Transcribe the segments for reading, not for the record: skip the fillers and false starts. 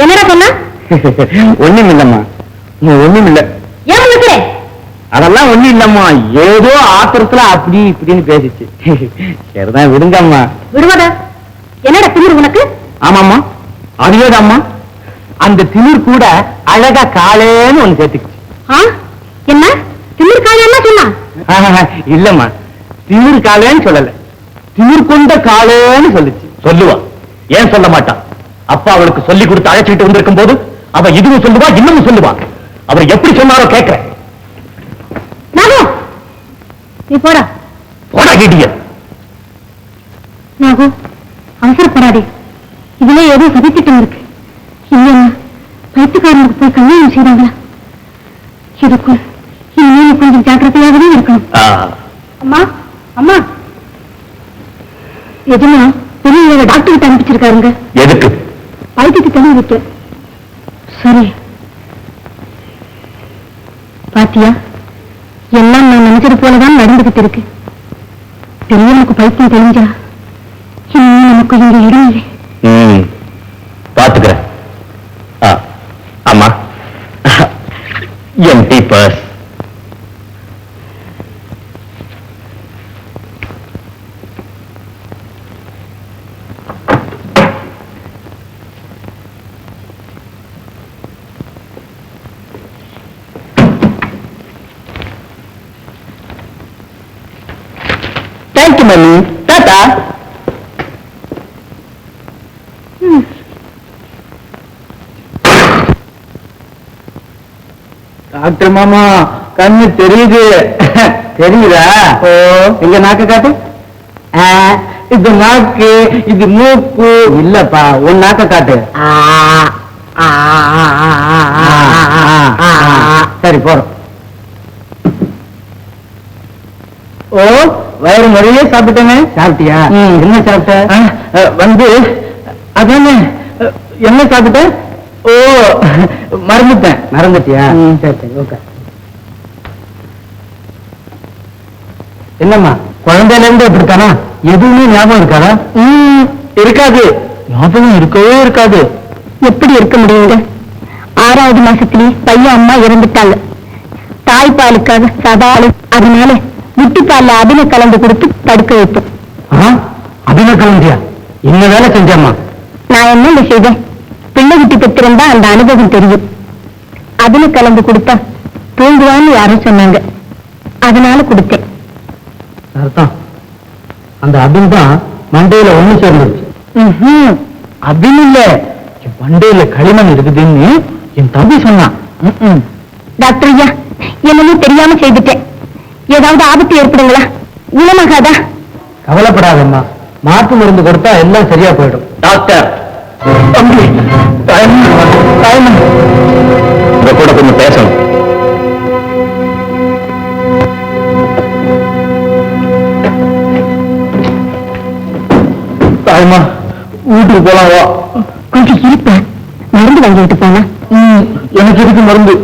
என்னடா சொன்ன? ஒண்ணும் இல்லம்மா, ஒண்ணும் இல்ல. ஏன் உனக்கு? அதெல்லாம் ஒண்ணும் இல்லம்மா, ஏதோ ஆத்திரத்துல அப்படி இப்படின்னு பேசிச்சு. சரிதான், விடுங்கம்மா. விடுவதா? என்னடா திமிரு உனக்கு? ஆமாம்மா, அதுவேதாம்மா. அந்த திமிர் கூட அழகா காலேன்னு ஒண்ணு சேர்த்துச்சு. என்ன திமிர் காலேன்னா சொன்னா? இல்லம்மா, திமிர் காலேன்னு சொல்லல, திமிர் கொண்ட காலேன்னு சொல்லுச்சு. சொல்லுவா, ஏன் சொல்ல மாட்டான்? அப்பா அவளுக்கு சொல்லி கொடுத்து அழைச்சிட்டு வந்திருக்கும் போது அவ இதுவும் சொல்லுவா, இன்னமும் சொல்லுவா. அவர் எப்படி சொன்னாரோ கேட்கிறேன். நீ போடா. போடா கேட்டிய. நாகு, அவசரப்படாதே, இதுல ஏதோ சதித்திட்டம் இருக்கு. இல்லையா பைத்துக்காரனுக்கு போய் கல்யாணம் செய்றாங்களா? இதுக்கும் இனிமே கொஞ்சம் ஜாக்கிரதையாகவே இருக்கணும். அம்மா அம்மா, எதுனா பெரிய டாக்டர் கிட்ட அனுப்பிச்சிருக்காருங்க. எதுக்கு? பைத்தியத்தை தண்ணி வைக்க. சரி பாத்தியா, எல்லாம் நான் நினைச்சது போலதான் நடந்துகிட்டு இருக்கு. பெரியவனுக்கு பைத்தியம் தெரிஞ்சா இன்னும் நமக்கு இங்க இடம் இல்லை. பாத்துக்கிறேன். ஆமா, empty purse. Thank you mummy. Ta-ta. Doctor மாமா, கண்ணு தெரியுது. தெரியுதா? ஓ, எங்க நாக்கு காட்டு. இது நாக்கு, இது மூக்கு. இல்லப்பா, உன் நாக்க காட்டு. சரி போறோம். ஓ, வயிறு நிறைய சாப்பிட்டேங்க. சாப்பிட்டியா? என்ன சாப்பிட்ட? வந்து அதானே, என்ன சாப்பிட்ட? ஓ, மறந்துட்டேன். மறந்துட்டியா? சரி சரி, ஓகே. என்னம்மா, குழந்தையில இருந்து எப்படித்தானா? எதுவுமே ஞாபகம் இருக்காதா? இருக்காது. ஞாபகம் இருக்கவே இருக்காது. எப்படி இருக்க முடியுங்க? 6வது மாசத்திலே பையன் அம்மா இறந்துட்டாங்க. தாய்ப்பாலுக்காக சதாலு, அதனால முட்டுப்பால்ல அபின கலந்து கொடுத்து தடுக்க வைப்போம். அபின கலந்தியா? என்ன வேலை செஞ்சம்மா? நான் என்ன செய்தேன்? பிள்ளை குட்டி பெற்றிருந்தா அந்த அனுபவம் தெரியும். அபின கலந்து கொடுத்தா தூங்குவான்னு யாரும் சொன்னாங்க, அதனால கொடுத்தேன். அர்த்தம் அந்த அபின் தான் மண்டையில ஒண்ணு சேர்ந்துருச்சு. அபின் இல்ல, மண்டையில களிமண் இருக்குதுன்னு என் தம்பி சொன்னான். டாக்டர் ஐயா, என்னன்னு தெரியாம செய்துட்டேன். ஏதாவது ஆபத்து ஏற்படுங்களா? குணமாகாதா? கவலைப்படாதம்மா, மாற்று மருந்து கொடுத்தா எல்லாம் சரியா போயிடும். டாக்டர் தம்பி, உங்க கூட கொஞ்சம் பேசணும். தாய்மா, வீட்டுக்கு போலாவா? கொஞ்சம் இருப்பேன், மருந்து வாங்கிட்டு போனா. எனக்கு எதுக்கு மருந்து?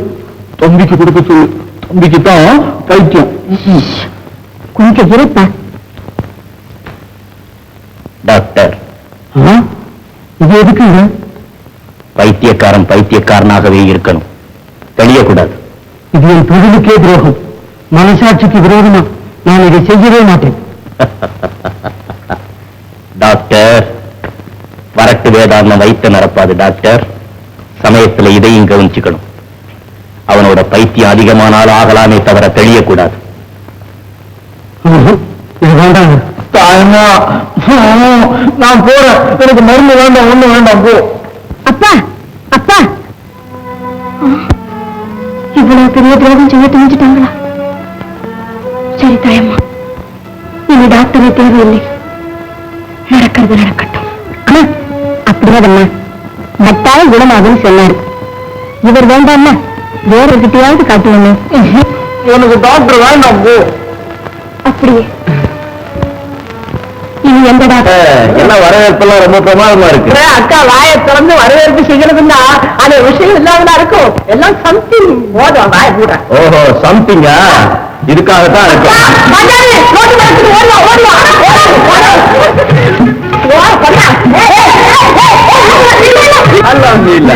தம்பிக்கு கொடுக்க சொல்லு, தம்பிக்கு தான் பைத்தியம். கொஞ்சம் இருப்பேன். டாக்டர், இது எதுக்கு? பைத்தியக்காரன் பைத்தியக்காரனாகவே இருக்கணும், தெரியக்கூடாது. இது என் தொழிலுக்கே துரோகம், மனசாட்சிக்கு விரோதமா. நான் இதை செய்யவே மாட்டேன். டாக்டர், வரட்டு வேதாந்தம் வைத்து நடப்பாது டாக்டர். சமயத்துல இதையும் கவனிச்சுக்கணும். அவனோட பைத்தியம் அதிகமானால் ஆகலாமே தவிர தெரியக்கூடாது. தாய்மா, நான் போறேன், எனக்கு மருந்து வேண்டாம், ஒண்ணு வேண்டாம், போ. அப்பா அப்பா, இவ்வளவு பெரிய துரோகம் செய்ய துணிஞ்சிட்டாங்களா? சரி தாயம்மா, இனி டாக்டரே தேவையில்லை, நடக்கிறது நடக்கட்டும். அப்படியாதம்மா, கட்டாயம் குணமாகும்னு சொன்னாரு. இவர் வேண்டாமா, வேற கிட்டையாவது காட்டுவோமே. எனக்கு டாக்டர் வேண்டாம், போ. அப்படியே இனி எந்த டாக்டர்? என்ன வரவேற்பெல்லாம் ரொம்ப பிரமாதமா இருக்கு. அக்கா வாயை திறந்து வரவேற்பு செய்யறதுன்னா அது விஷயம் இல்லாம இருக்கும். எல்லாம் சம்திங் போதும், வாய கூட. ஓஹோ, சம்திங்கா? இதுக்காகத்தான் இருக்கு. இல்ல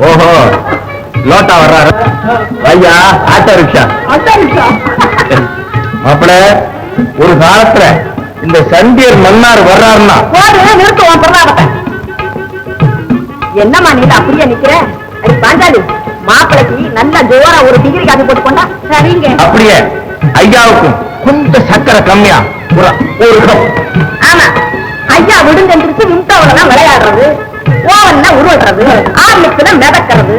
ஓஹோ லோட்டா வர்றாரு ஐயா ஆட்டோ ரிக்ஷா மாப்பிள ஒரு காலத்துல இந்த சண்டியர் மன்னார் வர்றாருன்னா என்னம்மா நீ அப்படியே நிக்கிற பாண்டாளி மாப்பிளைக்கு நல்ல ஜோரா ஒரு டிகிரி காப்பி போட்டு கொண்டா சரிங்க அப்படியே ஐயாவுக்கும் கொஞ்சம் சக்கரை கம்மியா ஒரு கப் ஆமா ஐயா விடுங்கன்றிச்சு விண்டோவில விளையாடுறது ஓவன்னா உருவடுறது ஆர்லிக்ஸ்ல மிதக்கிறது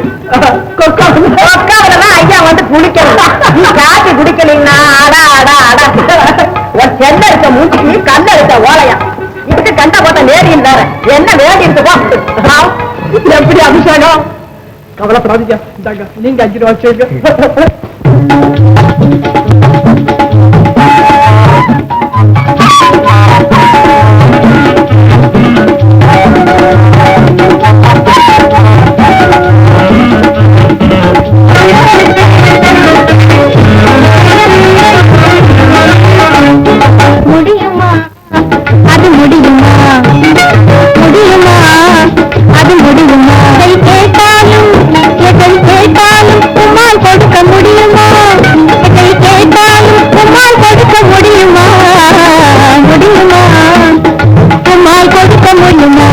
கொக்காவிலதான் ஐயா வந்து குடிக்கிறது நீ காப்பி குடிக்கலீங்கன்னா அடா அடா அடா ஒரு செல்ல இருக்க மூச்சுக்கு கல்ல இருக்க ஓலையா இதுக்கு கண்ட போட்ட நேரியும் வேற என்ன வேண்டி இருக்குதோ எப்படி அபிஷேகம் கவலைப்படாதீங்க நீங்க 5 ரூபா வச்சுங்க முடியுமா அது முடியுமா முடியுமா அது முடியுமா கேட்டாலும் எதை கேட்டாலும் உம்மால் கொடுக்க முடியுமா எதை கேட்டாலும் உம்மால் கொடுக்க முடியுமா முடியுமா உம்மால் கொடுக்க முடியுமா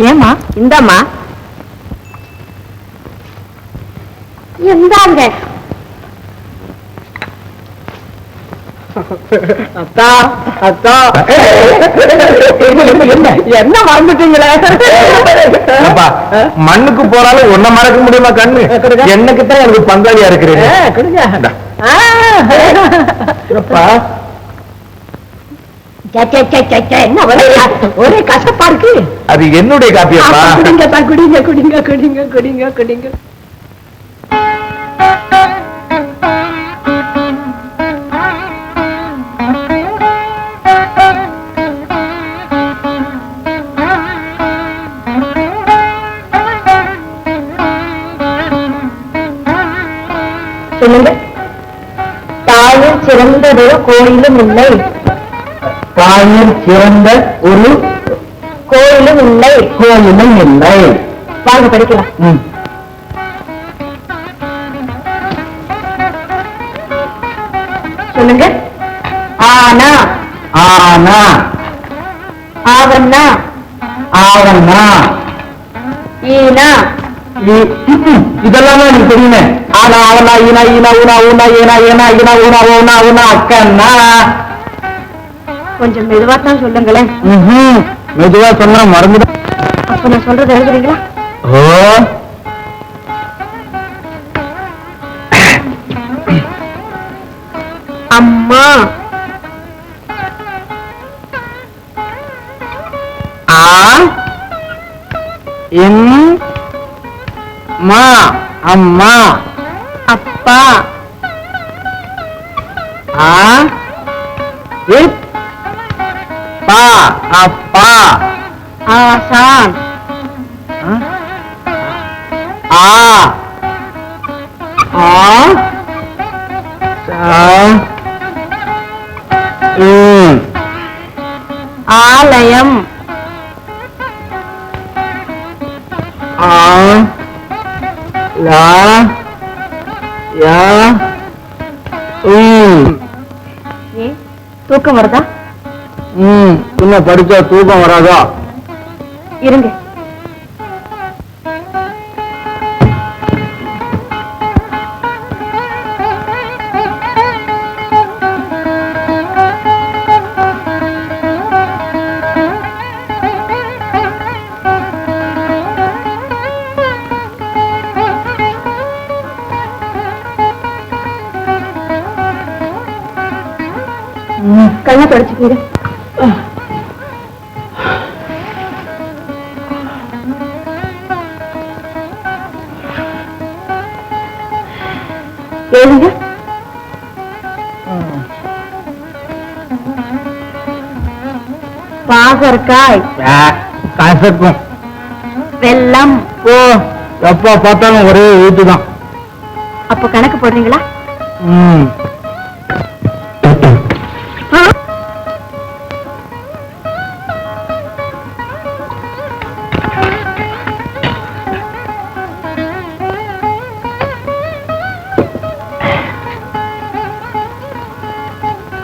ஏமா இந்தாமா இந்தாங்க அத்தா அத்தா என்ன மறந்துட்டீங்களே மண்ணுக்கு போறாலும் ஒன்ன மறக்க முடியுமா கண்ணு என்னக்குத்தான் எனக்கு பங்காளியா இருக்கிறேன் என்ன ஒரே கசப்பா இருக்கு அது என்னுடைய காப்பியப்பா குடிங்க குடிங்க குடிங்க குடிங்க குடிங்க குடிங்க சொல்லுங்க தாயில் சிறந்ததொரு கோயிலும் இல்லை தாயில் சிறந்த ஒரு கோயிலும் இல்லை கோயிலும் இல்லை வாங்க படிக்கலாம் சொல்லுங்க ஆனா ஆனா ஆவண்ணா ஆவண்ணா ஈனா இதெல்லாம் எனக்கு தெரியுமே. ஆனா அவனா ஈனா ஈனா ஊனா ஊனா ஏனா ஏனா ஈனா ஊனா ஊனா ஊனா அக்கன்னா. கொஞ்சம் மெதுவாத்தான் சொல்லுங்களேன். மெதுவா சொன்னா மறந்துடும். அப்ப நான் சொல்றது எழுதுறீங்களா? ஓ அம்மா ஆ இம் மா அம்மா. அப்பா ஆ இப் பா அப்பா. ஆசான் ஆ ஆ ஆலயம் ஆ லா யா ஏன் தூக்கம் வருதா? இன்ன படிச்சா தூக்கம் வராதா? இருங்க. கண்ணை தொடச்சுக்கீங்க. எழுங்க. பாகற்காய் கசக்கும். வெல்லம். ஓ எப்ப பார்த்தாலும் ஒரே ஊத்துதான். அப்ப கணக்கு போடுறீங்களா?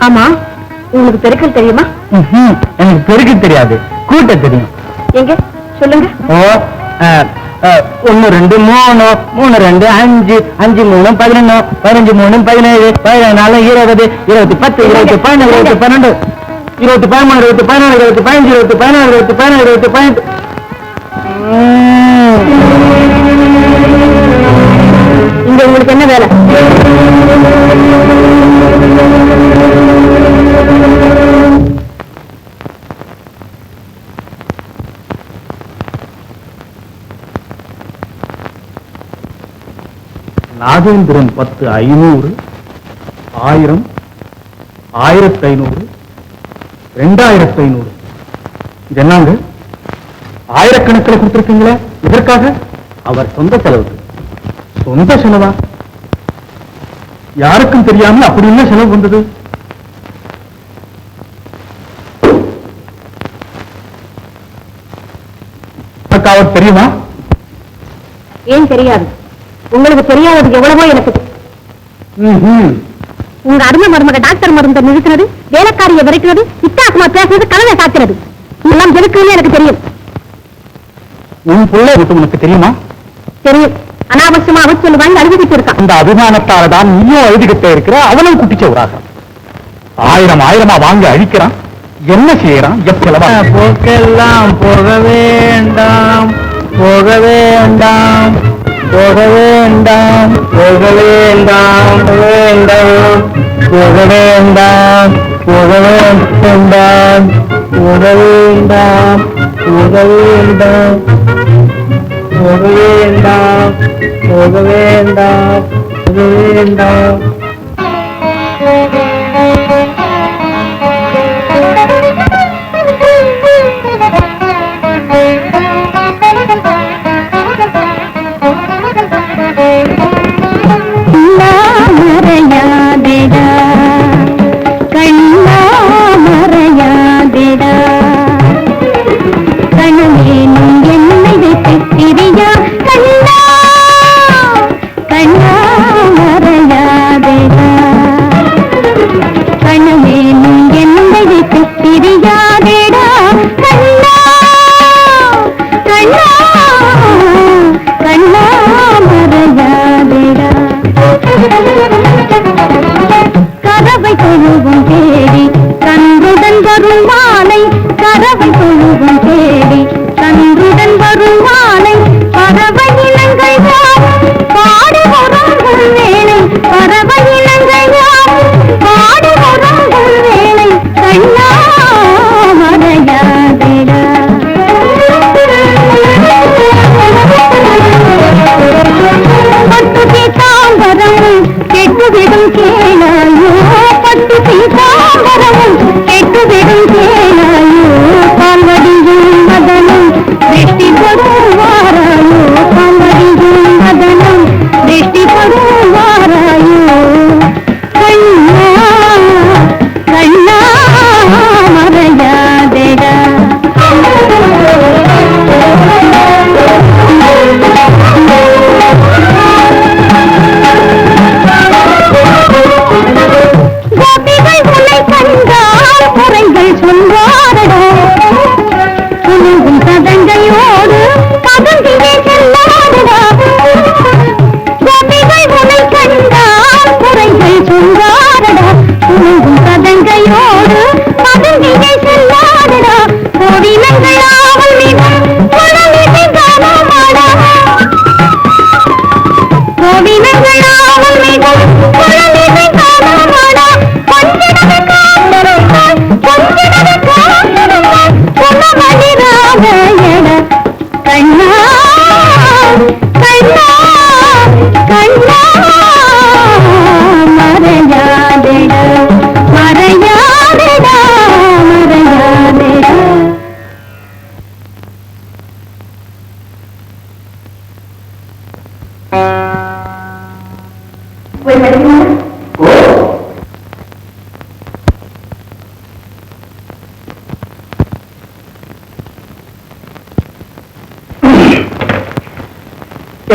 ஆமா, உங்களுக்கு பெருக்கல் தெரியுமா? எனக்கு பெருக்க தெரியாது, கூட்ட தெரியும். எங்க சொல்லுங்க. ஓ 1 2 3 3 2 5 5 3 11 15 3 17 14 20 20 10 20 11 20 12 20 13 20 14 20 15 20 16 20 17 20 18. இங்க உங்களுக்கு என்ன வேலை? நாகேந்திரன் 10 500 1000 1500 2500. இது என்னங்க ஆயிரக்கணக்கில் கொடுத்திருக்கீங்களே, இதற்காக? அவர் சொந்த செலவு. சொந்த செலவா? யாருக்கும் தெரியாம அப்படி என்ன செலவு வந்தது? அவர் தெரியுமா? ஏன் தெரியாது? உங்களுக்கு தெரியாதது எவ்வளவோ எனக்கு. உங்க அருமை மருமக டாக்டர் மருந்தை நிறுத்தினது, வேலைக்காரியை விரட்டினது, இத்தாக்குமா பேசுறது, கலவை சாத்தினது, எல்லாம் எதுக்குன்னு எனக்கு தெரியும். உன் பிள்ளை உனக்கு தெரியுமா? தெரியும். அனாவசியமா அவ சொல்லுவாங்க, அழுதுகிட்டு இருக்கான். அந்த அபிமானத்தால தான் நீயும் அழுதுகிட்டே இருக்கிற, அவனும் குட்டிச்சவராக 1000 வாங்கி அழிக்கிறான். என்ன செய்யறான்? எப்பலவா போக்கெல்லாம் போக வேண்டாம், போக வேண்டாம், போக வேண்டாம், போக வேண்டாம், வேண்டாம், போக வேண்டாம், போக வேண்டாம், போக வேண்டாம், போக வேண்டாம், போக வேண்டாம், போக வேண்டாம், போக வேண்டாம். கண்ணா மறையாதே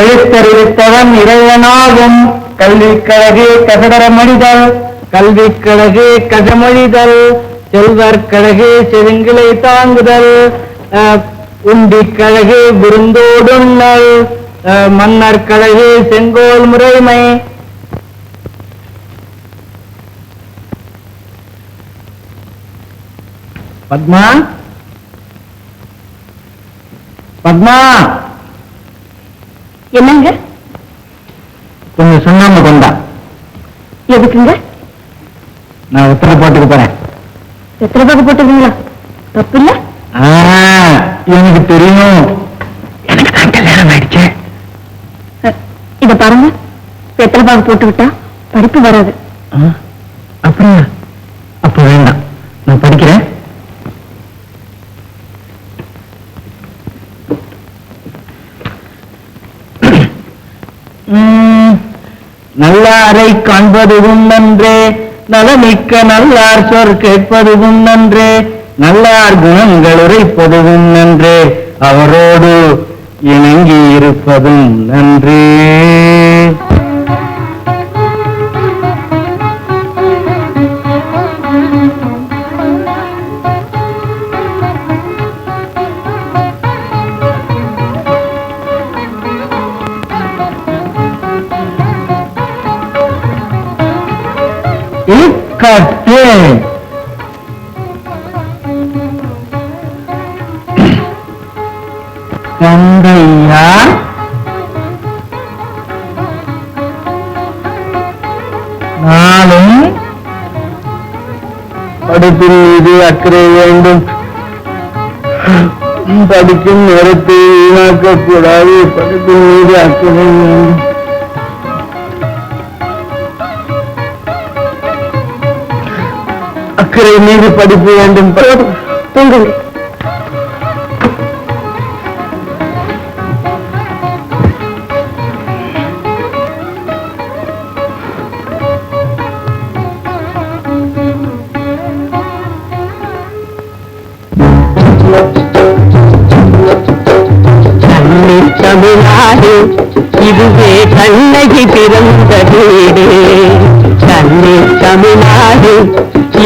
எழுத்தறிவித்தவன் இறைவனாகும் கல்விக்கழகு கசடர மொழிதல் கல்விக்கழகு கசமொழிதல் செல்வர்கழகு செருங்கிளை தாங்குதல் உண்டிக்கழகு விருந்தோடுண்ணல் மன்னர் கழகு செங்கோல் முறைமை பத்மா பத்மா என்னங்க? கொஞ்சம் சுண்ணாம்பு கொண்டா. எதுக்குங்க? நான் உத்தரவு போட்டுக்கு போறேன். எத்தனை பாக்கு போட்டுருக்கீங்களா? தப்பு இல்ல? எனக்கு தெரியும். எனக்கு தான் கல்யாணம் ஆயிடுச்சு. இத பாருங்க, எத்தனை பாக்கு போட்டு விட்டா படிப்பு வராது. அப்படியா? அப்ப வேண்டாம், நான் படிக்கிறேன். நல்லாரை காண்பதுவும் நன்றே, நலமிக்க நல்லார் சொற் கேட்பதுவும் நன்றே, நல்லார் குணங்கள் உரைப்பதுவும் நன்றே, அவரோடு இணங்கி இருப்பதும் நன்றே. கட்டு கந்தையா நாளும் படிப்பின் மீது அக்கறை வேண்டும். படிக்கும் நேரத்தை வீணாக்கக்கூடாது. படிப்பின் மீது அக்கறை வேண்டும். அக்கறை மீது படிப்பு வேண்டும். தூங்குங்க. தமிழ்நாடு இதுவே கண்ணகி பிறந்த வீடு. கண்ணி தமிழ்நாடு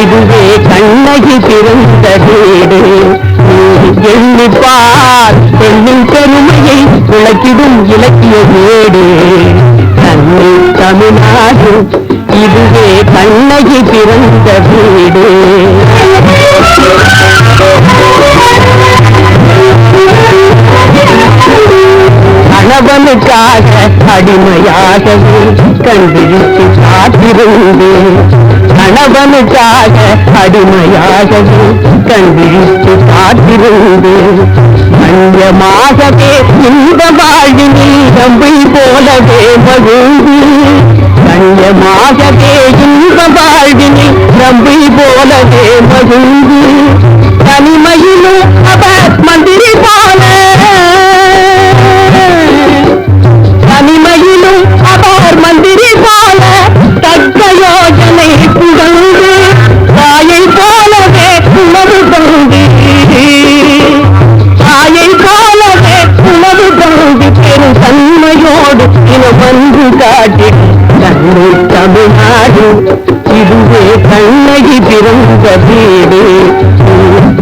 இதுவே கண்ணகி பிறந்த வீடு. எண்ணிப்பார் பெண்ணின் பெருமையை விளக்கிடும் இலக்கிய வீடு. கண்ணி தமிழ்நாடு இதுவே கண்ணகி பிறந்த வீடு. கணவனுக்காக அடிமையாகவே கண்டிருச்சு காத்திருந்து. கணவனுக்காக அடிமையாகவே கண்டிருச்சு காத்திருந்து. கண்ணியமாகவே இந்த வாழ்வினில் நம்பி போலவே மகிழ்ந்து. கண்ணியமாகவே இந்த வாழ்வினில் நம்பி போலவே மகிழ்ந்து. தனிமையிலும் அவர் மந்திரி போல, தனிமையிலும் அவர் மந்திரி போல தக்க யோஜனை புகழ்ந்து. தாயை போலவே உணவு தந்து, தாயை போலவே உணவு தந்து பெரும் தன்மையோடு இனமன்று காட்டி. கண்ணை தமிழ்நாடு இதுவே கண்ணகி பிறந்த வீடு.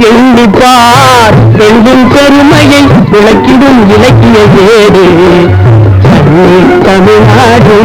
எண்ணிப்பார் பெண்ணின் பெருமையை விளக்கிடும் இலக்கிய வீடு. கண்ணை தமிழ்நாடு.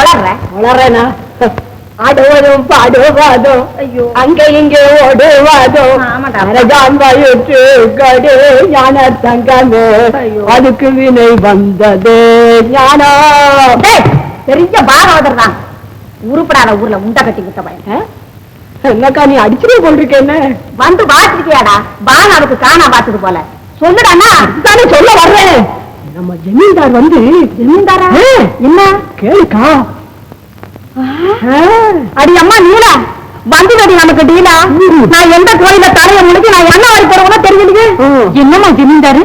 உளர்ற வளரேனா ஆடுவதும் பாடுவாதும் ஐயோ அங்கே இங்கே ஓடுவாதும் ஆமாடா. அரஜான் வயிற்று கடே ஞான தங்கமே ஐயோ. அதுக்கு வினை வந்தது ஞானம் டேய், பெரிய பாகவதர் தான் உருப்படாத ஊர்ல முண்டை கட்டி விட்ட பையன் என்னக்கா நீ அடிச்சுட்டு போட்டிருக்க என்ன வந்து பாத்துருக்கியாடா பானாவுக்கு காணா பாத்துது போல சொல்லுடாண்ணா தானே சொல்ல வர்றேன் நம்ம ஜமீன்தார் வந்து ஜமீன்தாரா என்ன கேளுக்கா அடி அம்மா நீலா வந்து கடி நமக்கு டீலா நான் எந்த கோயில தலைய முடிஞ்சு நான் என்ன வாரி போடுவோம்னா தெரியலையே என்னம்மா ஜமீன்தாரு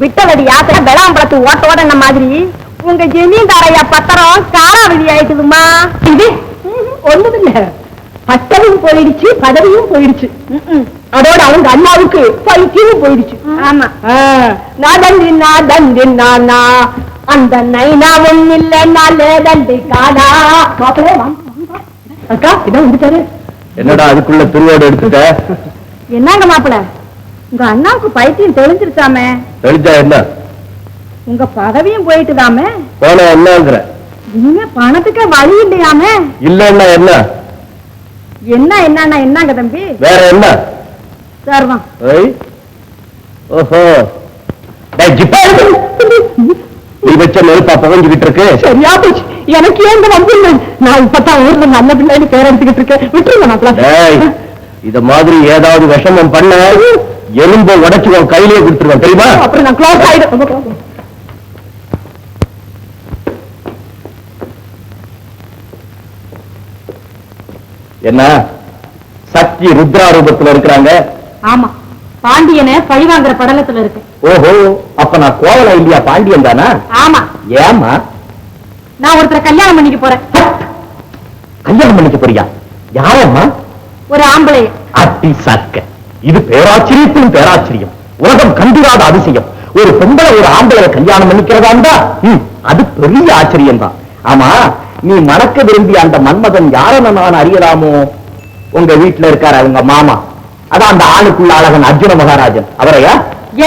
விட்டவடி யாத்திரை வெளாம்பழத்து ஓட்ட ஓட மாதிரி உங்க ஜமீன்தாரையா பத்திரம் காலாவதி ஆயிட்டுதுமா இது ஒண்ணுமில்ல பட்டமும் போயிடுச்சு பதவியும் போயிடுச்சு அதோட அவங்க அண்ணாவுக்கு பைத்தியும் போயிடுச்சு ஆமா நானா அந்த நைனாவும் இல்ல நாளே தண்டி காடா மாப்பிளே அக்கா இதான் வந்துட்டாரு என்னடா அதுக்குள்ள திருவோடு எடுத்துட்ட என்னங்க மாப்பிள உங்க அண்ணாவுக்கு பைத்தியம் தெளிஞ்சிருச்சாமே தெளிஞ்சா என்ன உங்க பதவியும் போயிட்டுதாமே போன என்னங்கிற இனிமே பணத்துக்கே வழி இல்லையாமே இல்லன்னா என்ன என்னன்னா என்னங்க தம்பி வேற என்ன சர்வம் ஏய், ஓஹோ டேய், ஜிப்பா நீ வச்ச நெருப்பா புகஞ்சுகிட்டு இருக்கு சரியா போச்சு எனக்கு ஏன் இந்த வந்து நான் இப்பதான் ஊர்ல நல்ல பிள்ளைன்னு பேர் எடுத்துக்கிட்டு இருக்கேன் விட்டுருங்க மாப்பிள டேய், இத மாதிரி ஏதாவது விஷமம் பண்ண எலும்ப உடைச்சு உன் கையிலேயே கொடுத்துருவேன் தெரியுமா அப்புறம் நான் க்ளோஸ் ஆயிடும் என்ன சக்தி ருத்ரா ரூபத்துல இருக்கிறாங்க ஆமா பாண்டியனை பழி வாங்குற படலத்துல இருக்கு ஓஹோ அப்ப நான் கோவலா இல்லையா பாண்டியன் தானா ஆமா ஏமா நான் ஒருத்தரை கல்யாணம் பண்ணிக்க போறேன் கல்யாணம் பண்ணிக்க போறியா யாரம்மா ஒரு ஆம்பளைய அட்டி சக்க இது பேராச்சரியத்தின் பேராச்சரியம் உலகம் கண்டிராத அதிசயம் ஒரு பொம்பளை ஒரு ஆம்பளை கல்யாணம் பண்ணிக்கிறதாண்டா அது பெரிய ஆச்சரியம் தான் ஆமா நீ மணக்க விரும்பிய அந்த மன்மதன் யாரன்னு நான் அறியலாமோ உங்க வீட்டுல இருக்காரு அவங்க மாமா அதான் அந்த ஆளுக்குள்ள அழகன் அர்ஜுன மகாராஜன் அவரையா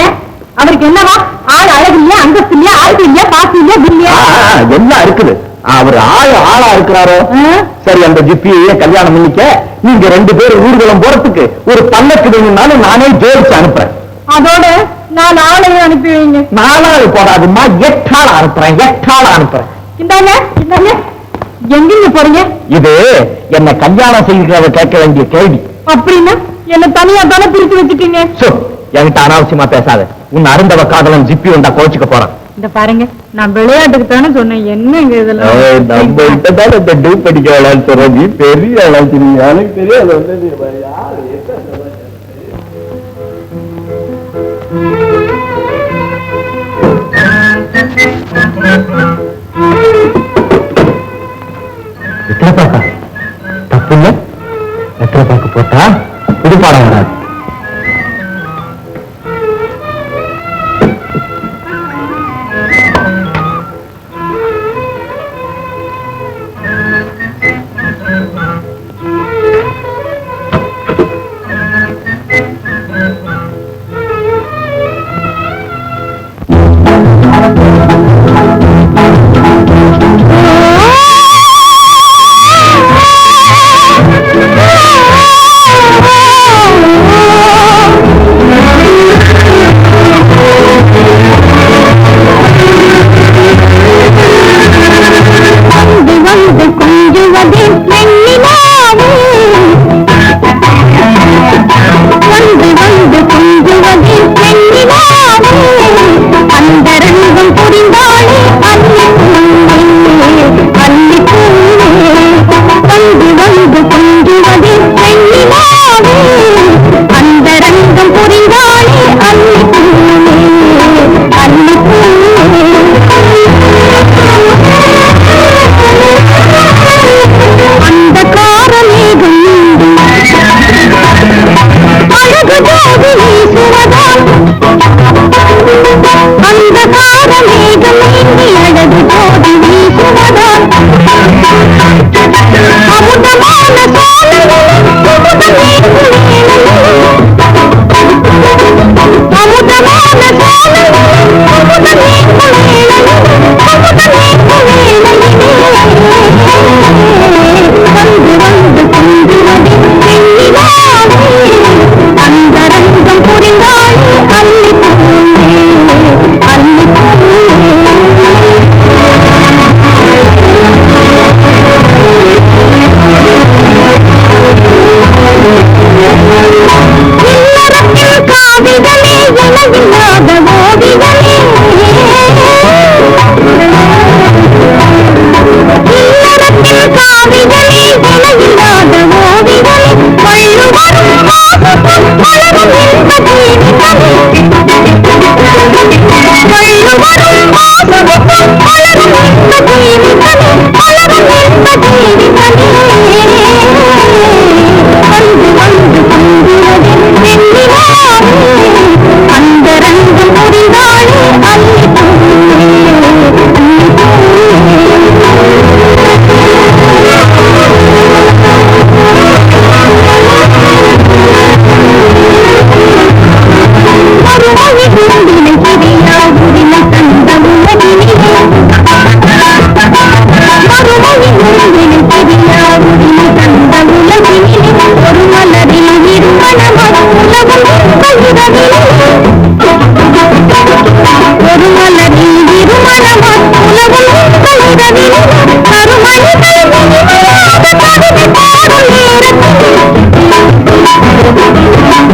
ஏன் அவருக்கு என்னவா ஆள் அழகு இல்லையா அந்தஸ்து இல்லையா ஆழ்வு இல்லையா பாசு இல்லையா இல்லையா எல்லாம் இருக்குது அவர் ஆளா இருக்கிறாரோ சரி அந்த ஜிப்பியே கல்யாணம் பண்ணிக்க நீங்க 2 பேரும் ஊர்வலம் போறதுக்கு ஒரு பல்லக்கு வேணும்னாலும் நானே ஜோடிச்சு அனுப்புறேன் அதோட நான் ஆளையும் அனுப்பி வைங்க 4 ஆள் போடாதுமா 8 ஆள் அனுப்புறேன் இந்தாங்க எங்க போறீங்க இது என்ன கல்யாணம் செய்கிறத கேட்க வேண்டிய கேள்வி அப்படின்னா என்ன தனியா தானே பிரிச்சு வச்சுட்டீங்க சோ என்கிட்ட அனாவசியமா பேசாத உன் அருந்தவ காதலன் ஜிப்பி வந்தா கோச்சுக்க போறான் இந்த பாருங்க நான் விளையாட்டுக்கு தானே சொன்னேன் என்னங்க நம்மகிட்ட தான் இந்த டூப் படிக்க வேளான்னு சொல்றோம் நீ பெரிய எனக்கு தெரியாது எத்தனை பாக்கா தப்பு இல்ல எத்தனை பாக்கு போட்டா புதுப்பாடம் வராது அமுதமான ஆவிகளே விலையில்லாத ஓவிகளே வள்ளுவரும் வாசகம் மலரும் இன்ப ஜீவிதமே வள்ளுவரும் வாசகம் மலரும் இன்ப ஜீவிதமே மலரும் இன்ப ஜீவிதமே வந்து வந்து தங்குவதே வெண்ணிலாவே அந்த ரங்கம் புரிந்தாளே அள்ளி மறுமொழி குண்டினை சிறியா குடிமை தந்த உலகினிலே மறுமொழி குண்டினை சிறியா குடிமை தந்த உலகினிலே ஒரு மலரில் இருமணமாக உலகம் பகிரவில்லை ஒரு மலரில் இருமணமாக உலகம் பகிரவில்லை கருமணிகள் இனிமையாக கவிதை பாடும் நேரத்தில்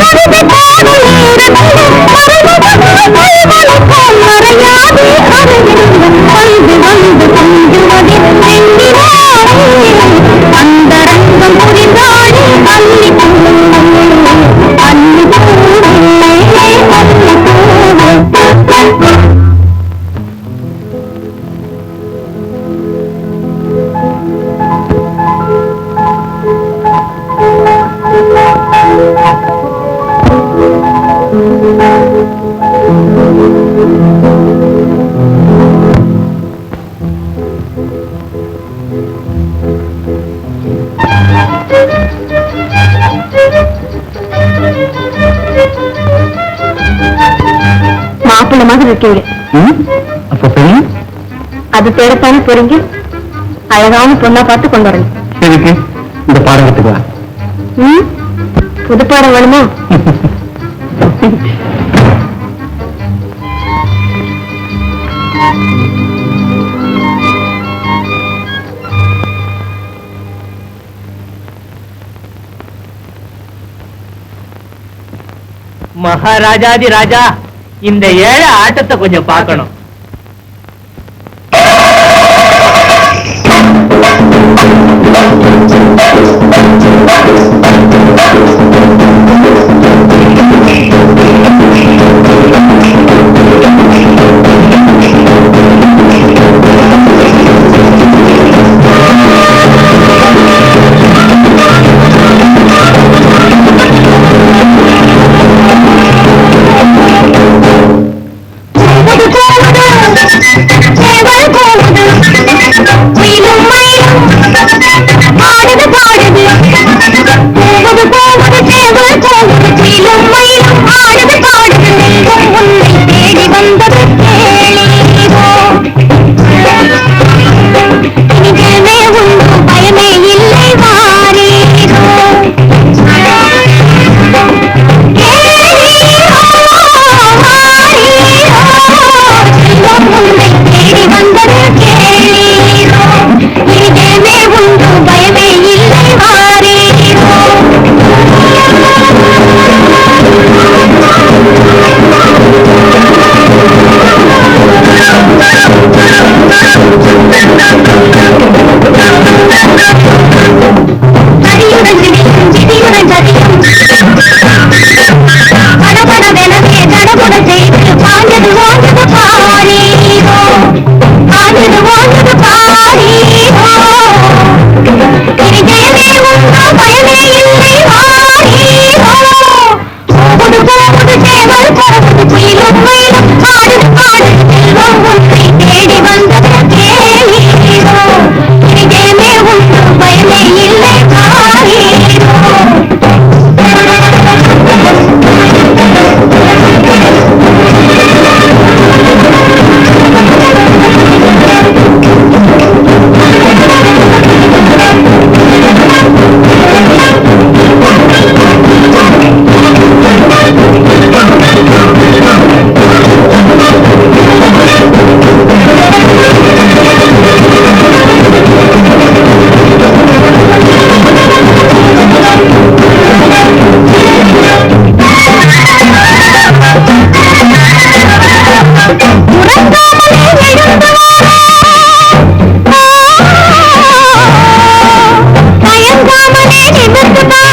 கவிதை பாடும் நேரத்தில் மறைமுகமாய் மறையாதே அருகில் வந்து வந்து தங்குவதே வெண்ணிலாவே அந்த ரங்கம் புரிந்தாளே அள்ளி அள்ளி மாப்பிள்ள மாதிரி இருக்கீங்க. அப்ப பெண் அது தேடத்தானே போறீங்க. அழகான பொண்ணா பார்த்து கொண்டு வரணும். எதுக்கு இந்த பாடகத்துக்கு வா. புது பாடம் வேணுமா? மகாராஜாதி ராஜா, இந்த ஏழை ஆட்டத்தை கொஞ்சம் பார்க்கணும். Thank you. நிமிர்ந்து